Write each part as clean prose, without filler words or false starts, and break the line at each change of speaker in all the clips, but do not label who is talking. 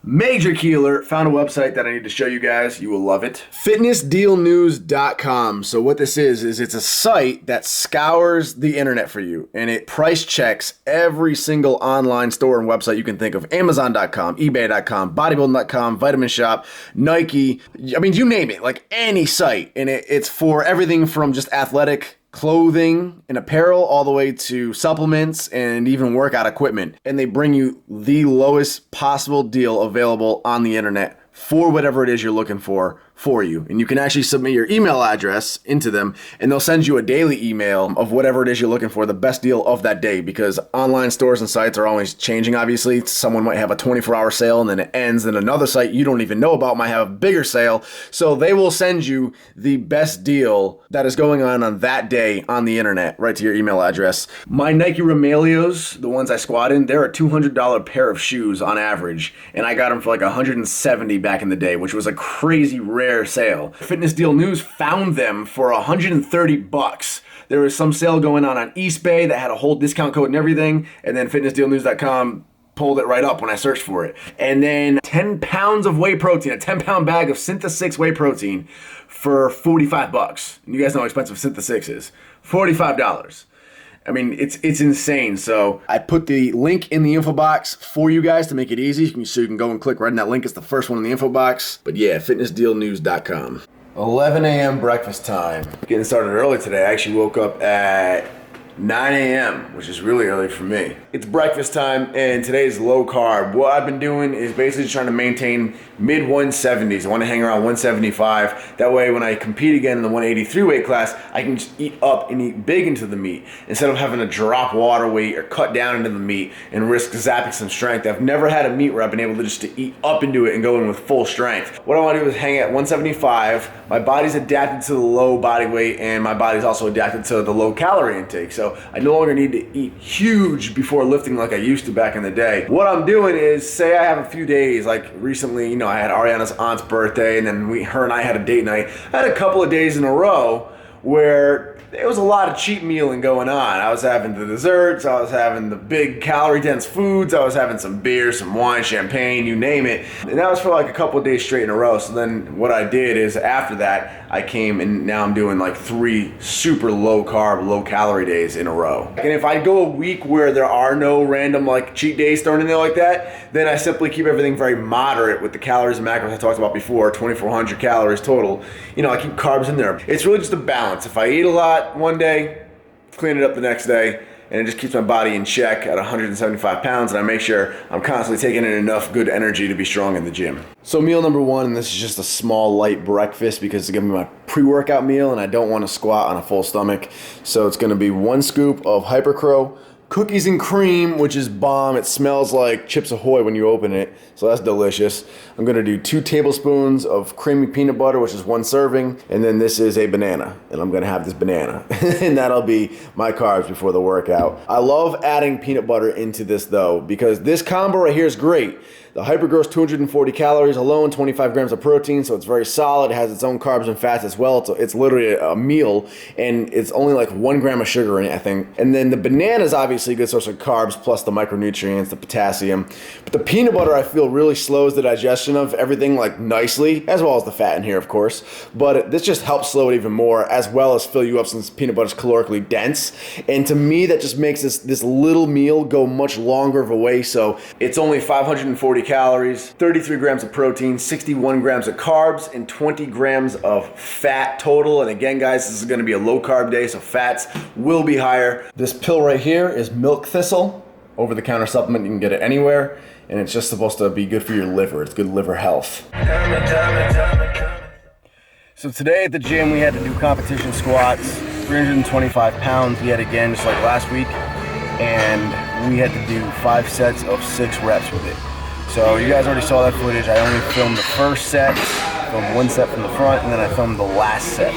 Major keeler. Found a website that I need to show you guys. You will love it. Fitnessdealnews.com. So what this is it's a site that scours the internet for you, and it price checks every single online store and website you can think of. Amazon.com, eBay.com, bodybuilding.com, Vitamin Shop, Nike. I mean, you name it, like any site. And it's for everything from just athletic clothing and apparel all the way to supplements and even workout equipment. And they bring you the lowest possible deal available on the internet for whatever it is you're looking for you. And you can actually submit your email address into them, and they'll send you a daily email of whatever it is you're looking for, the best deal of that day, because online stores and sites are always changing, obviously. Someone might have a 24-hour sale and then it ends, and another site you don't even know about might have a bigger sale. So they will send you the best deal that is going on that day on the internet right to your email address. My Nike Romaleos, the ones I squat in, they're a $200 pair of shoes on average, and I got them for like $170 back in the day, which was a crazy rare sale. Fitness Deal News found them for $130. There was some sale going on Eastbay that had a whole discount code and everything, and then fitnessdealnews.com pulled it right up when I searched for it. And then 10 pounds of whey protein, a 10-pound bag of Synth6 whey protein for $45. And you guys know how expensive Synth6 is. $45. I mean, it's insane. So I put the link in the info box for you guys to make it easy. So you can go and click right in that link. It's the first one in the info box. But yeah, fitnessdealnews.com. 11 a.m. breakfast time. Getting started early today. I actually woke up at 9 a.m., which is really early for me. It's breakfast time, and today's low carb. What I've been doing is basically trying to maintain mid 170s. I want to hang around 175. That way, when I compete again in the 183 weight class, I can just eat up and eat big into the meat instead of having to drop water weight or cut down into the meat and risk zapping some strength. I've never had a meet where I've been able to just eat up into it and go in with full strength. What I want to do is hang at 175. My body's adapted to the low body weight, and my body's also adapted to the low calorie intake. So I no longer need to eat huge before lifting like I used to back in the day. What I'm doing is, say I have a few days, like recently, I had Ariana's aunt's birthday, and then her and I had a date night. I had a couple of days in a row where there was a lot of cheat mealing going on. I was having the desserts, I was having the big calorie dense foods, I was having some beer, some wine, champagne, you name it. And that was for like a couple of days straight in a row. So then what I did is after that, I came and now I'm doing like 3 super low carb, low calorie days in a row. And if I go a week where there are no random like cheat days thrown in there like that, then I simply keep everything very moderate with the calories and macros I talked about before, 2,400 calories total. I keep carbs in there. It's really just a balance. If I eat a lot one day, clean it up the next day, and it just keeps my body in check at 175 pounds, and I make sure I'm constantly taking in enough good energy to be strong in the gym. So meal number 1, and this is just a small light breakfast because it's gonna be my pre-workout meal, and I don't want to squat on a full stomach. So it's gonna be 1 scoop of Hypercrow, cookies and cream, which is bomb. It smells like Chips Ahoy when you open it, so that's delicious. I'm gonna do 2 tablespoons of creamy peanut butter, which is 1 serving, and then this is a banana, and I'm gonna have this banana, and that'll be my carbs before the workout. I love adding peanut butter into this though, because this combo right here is great. The Hypergrow's 240 calories alone, 25 grams of protein, so it's very solid. It has its own carbs and fats as well. It's literally a meal, and it's only like 1 gram of sugar in it, I think. And then the banana is obviously a good source of carbs, plus the micronutrients, the potassium. But the peanut butter, I feel, really slows the digestion of everything like nicely, as well as the fat in here, of course. But this just helps slow it even more, as well as fill you up since peanut butter is calorically dense. And to me, that just makes this little meal go much longer of a way. So it's only 540 calories, 33 grams of protein, 61 grams of carbs, and 20 grams of fat total. And again, guys, this is going to be a low carb day, so fats will be higher. This pill right here is milk thistle, over-the-counter supplement. You can get it anywhere, and it's just supposed to be good for your liver. It's good liver health. So today at the gym, we had to do competition squats, 325 pounds yet again, just like last week, and we had to do 5 sets of 6 reps with it. So you guys already saw that footage. I only filmed the first set, filmed 1 set from the front, and then I filmed the last set.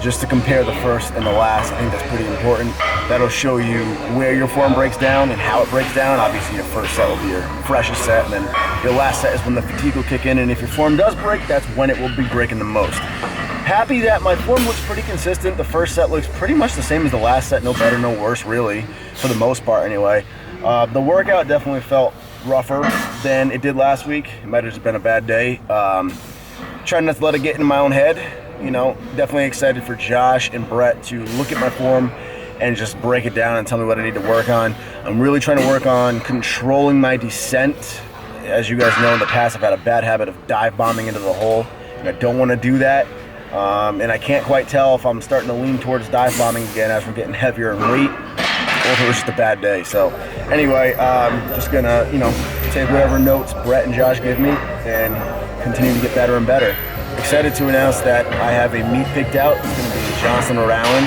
Just to compare the first and the last, I think that's pretty important. That'll show you where your form breaks down and how it breaks down. Obviously your first set will be your freshest set, and then your last set is when the fatigue will kick in, and if your form does break, that's when it will be breaking the most. Happy that my form looks pretty consistent. The first set looks pretty much the same as the last set, no better, no worse really, for the most part anyway. The workout definitely felt rougher than it did last week. It might have just been a bad day. Trying not to let it get in my own head. You know, definitely excited for Josh and Brett to look at my form and just break it down and tell me what I need to work on. I'm really trying to work on controlling my descent. As you guys know, in the past, I've had a bad habit of dive bombing into the hole, and I don't want to do that. And I can't quite tell if I'm starting to lean towards dive bombing again as we're getting heavier in weight, or if it was just a bad day. So anyway, just gonna, you know, take whatever notes Brett and Josh give me and continue to get better and better. Excited to announce that I have a meet picked out. It's gonna be Johnson or Allen.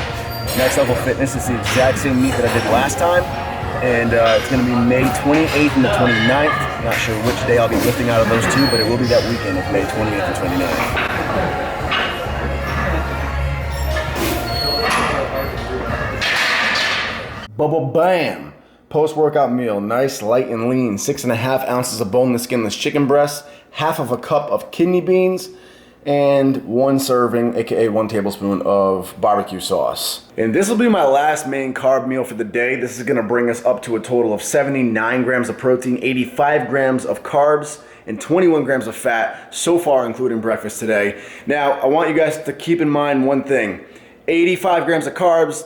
Next Level Fitness. It's the exact same meet that I did last time. And it's going to be May 28th and the 29th. Not sure which day I'll be lifting out of those two, but it will be that weekend of May 28th and 29th. Bubble bam! Post-workout meal. Nice, light, and lean. 6.5 ounces of boneless, skinless chicken breasts, half of a cup of kidney beans, and 1 serving, aka 1 tablespoon of barbecue sauce. And this will be my last main carb meal for the day. This is gonna bring us up to a total of 79 grams of protein, 85 grams of carbs, and 21 grams of fat so far, including breakfast today. Now, I want you guys to keep in mind one thing. 85 grams of carbs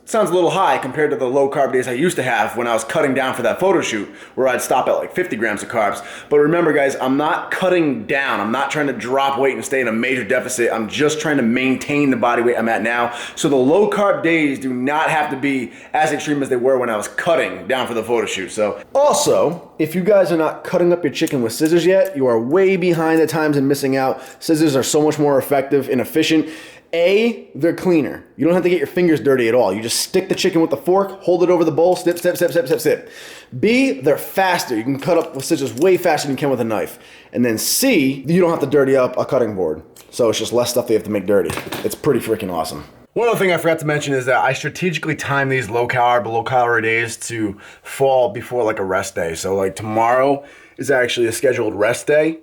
sounds a little high compared to the low carb days I used to have when I was cutting down for that photo shoot, where I'd stop at like 50 grams of carbs. But remember guys, I'm not cutting down. I'm not trying to drop weight and stay in a major deficit. I'm just trying to maintain the body weight I'm at now. So the low carb days do not have to be as extreme as they were when I was cutting down for the photo shoot. So also, if you guys are not cutting up your chicken with scissors yet, you are way behind the times and missing out. Scissors are so much more effective and efficient. A, they're cleaner. You don't have to get your fingers dirty at all. You just stick the chicken with the fork, hold it over the bowl, snip, snip, snip, snip, snip, snip. B, they're faster. You can cut up with scissors way faster than you can with a knife. And then C, you don't have to dirty up a cutting board. So it's just less stuff they have to make dirty. It's pretty freaking awesome. One other thing I forgot to mention is that I strategically time these low carb, low calorie days to fall before like a rest day. So like tomorrow is actually a scheduled rest day.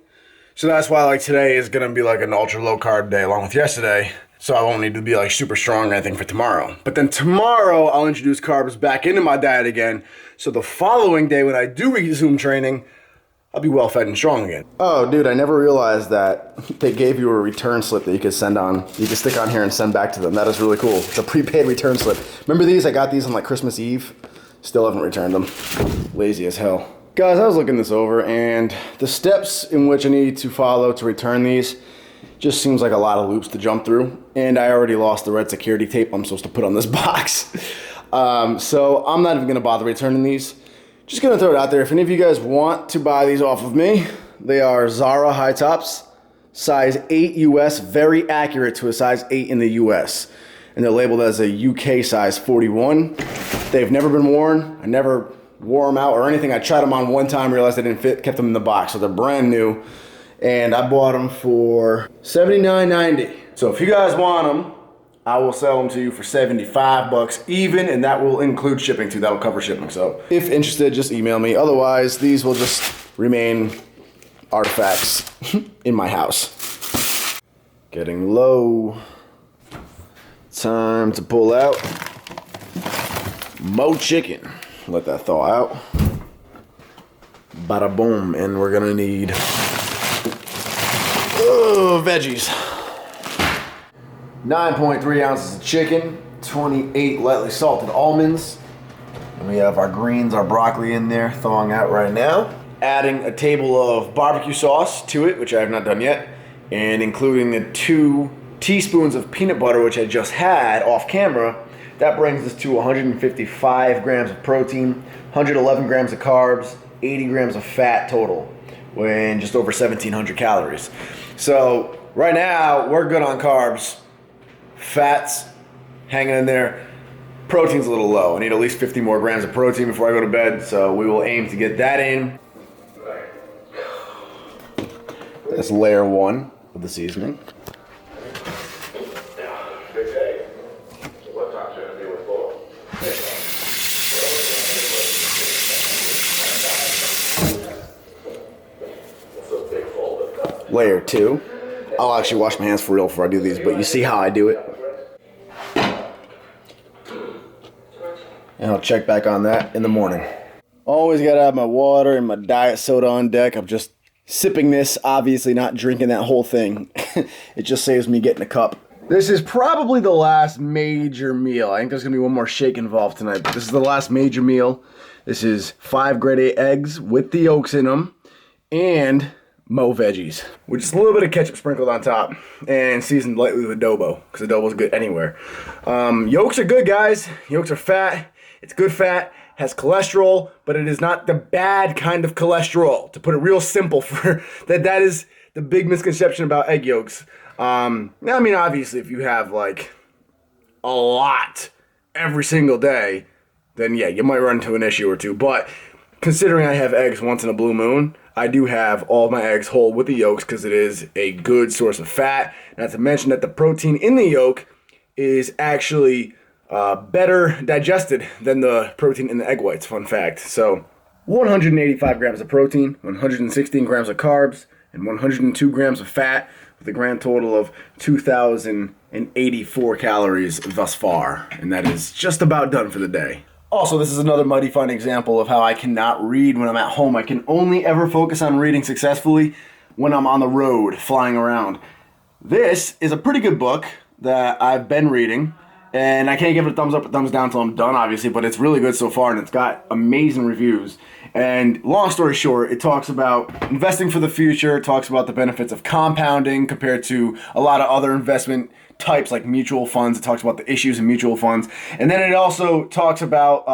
So that's why like today is gonna be like an ultra low carb day along with yesterday. So I won't need to be like super strong or anything for tomorrow. But then tomorrow I'll introduce carbs back into my diet again. So the following day when I do resume training, I'll be well fed and strong again. Oh dude, I never realized that they gave you a return slip that you could send on, you could stick on here and send back to them. That is really cool. It's a prepaid return slip. Remember these? I got these on like Christmas Eve. Still haven't returned them. Lazy as hell. Guys, I was looking this over and the steps in which I need to follow to return these just seems like a lot of loops to jump through. And I already lost the red security tape I'm supposed to put on this box. So I'm not even gonna bother returning these. Just gonna throw it out there. If any of you guys want to buy these off of me, they are Zara high tops, size 8 US, very accurate to a size 8 in the US. And they're labeled as a UK size 41. They've never been worn. I never wore them out or anything. I tried them on one time, realized they didn't fit, kept them in the box. So they're brand new. And I bought them for $79.90. So if you guys want them, I will sell them to you for 75 bucks even, and that will include shipping too. That'll cover shipping. So if interested, just email me. Otherwise, these will just remain artifacts in my house. Getting low. Time to pull out more chicken. Let that thaw out. Bada boom. And we're gonna need veggies. 9.3 ounces of chicken, 28 lightly salted almonds. And we have our greens, our broccoli in there, thawing out right now. Adding a table of barbecue sauce to it, which I have not done yet, and including the 2 teaspoons of peanut butter, which I just had off camera. That brings us to 155 grams of protein, 111 grams of carbs, 80 grams of fat total, and just over 1,700 calories. So right now, we're good on carbs. Fats hanging in there. Protein's a little low. I need at least 50 more grams of protein before I go to bed, so we will aim to get that in. That's layer 1 of the seasoning. Layer 2. I'll actually wash my hands for real before I do these, but you see how I do it. And I'll check back on that in the morning. Always gotta have my water and my diet soda on deck. I'm just sipping this, obviously not drinking that whole thing. It just saves me getting a cup. This is probably the last major meal. I think there's gonna be one more shake involved tonight, but this is the last major meal. This is 5 grade A eggs with the yolks in them and Mo veggies, with just a little bit of ketchup sprinkled on top and seasoned lightly with adobo, because adobo's good anywhere. Yolks are good, guys. Yolks are fat. It's good fat, has cholesterol, but it is not the bad kind of cholesterol. To put it real simple, for that is the big misconception about egg yolks. I mean, obviously, if you have like a lot every single day, then yeah, you might run into an issue or two. But considering I have eggs once in a blue moon, I do have all my eggs whole with the yolks because it is a good source of fat. Not to mention that the protein in the yolk is actually better digested than the protein in the egg whites, fun fact. So 185 grams of protein, 116 grams of carbs, and 102 grams of fat, with a grand total of 2,084 calories thus far. And that is just about done for the day. Also, this is another mighty fine example of how I cannot read when I'm at home. I can only ever focus on reading successfully when I'm on the road, flying around. This is a pretty good book that I've been reading, and I can't give it a thumbs up or thumbs down until I'm done, obviously, but it's really good so far, and it's got amazing reviews. And long story short, it talks about investing for the future, it talks about the benefits of compounding compared to a lot of other investment types like mutual funds. It talks about the issues in mutual funds. And then it also talks about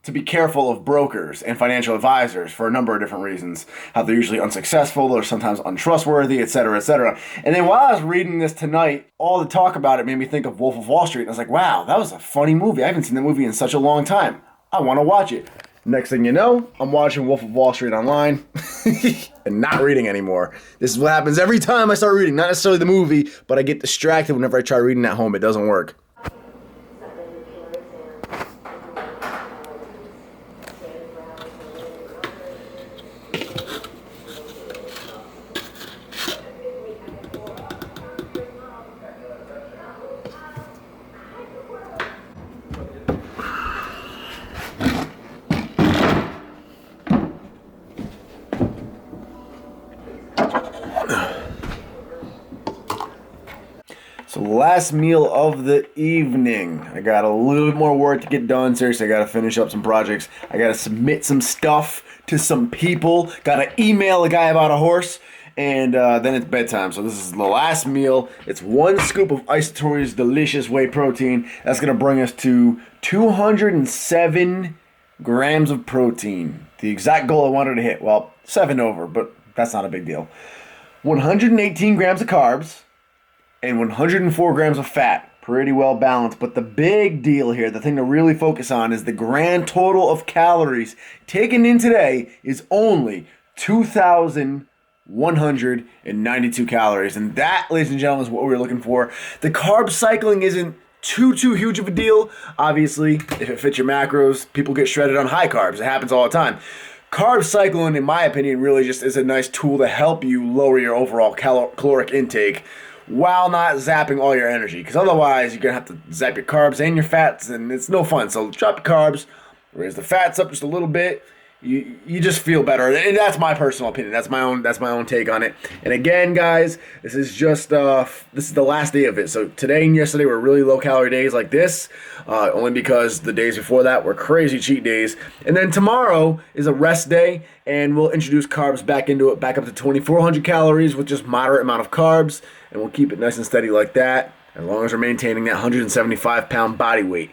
to be careful of brokers and financial advisors for a number of different reasons. How they're usually unsuccessful or sometimes untrustworthy, etc., etc. And then while I was reading this tonight, all the talk about it made me think of Wolf of Wall Street. And I was like, wow, that was a funny movie. I haven't seen that movie in such a long time. I want to watch it. Next thing you know, I'm watching Wolf of Wall Street online and not reading anymore. This is what happens every time I start reading. Not necessarily the movie, but I get distracted whenever I try reading at home. It doesn't work. So last meal of the evening. I got a little bit more work to get done. Seriously, I got to finish up some projects. I got to submit some stuff to some people. Got to email a guy about a horse. And then it's bedtime. So this is the last meal. It's 1 scoop of Isatori's delicious whey protein. That's going to bring us to 207 grams of protein. The exact goal I wanted to hit. Well, 7 over, but that's not a big deal. 118 grams of carbs and 104 grams of fat. Pretty well balanced. But the big deal here, the thing to really focus on, is the grand total of calories taken in today is only 2,192 calories. And that, ladies and gentlemen, is what we're looking for. The carb cycling isn't too huge of a deal. Obviously, if it fits your macros, people get shredded on high carbs. It happens all the time. Carb cycling, in my opinion, really just is a nice tool to help you lower your overall caloric intake while not zapping all your energy. Because otherwise, you're going to have to zap your carbs and your fats, and it's no fun. So drop your carbs, raise the fats up just a little bit. You just feel better. And that's my personal opinion. That's my own take on it. And again, guys, this is just this is the last day of it. So today and yesterday were really low calorie days like this, only because the days before that were crazy cheat days. And then tomorrow is a rest day, and we'll introduce carbs back into it, back up to 2,400 calories with just moderate amount of carbs, and we'll keep it nice and steady like that, as long as we're maintaining that 175-pound body weight.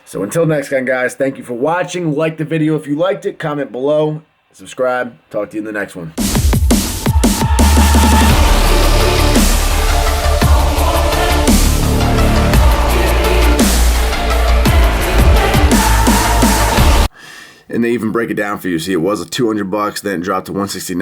So until next time, guys, thank you for watching. Like the video if you liked it. Comment below. Subscribe. Talk to you in the next one. And they even break it down for you. See, it was $200, then it dropped to $169.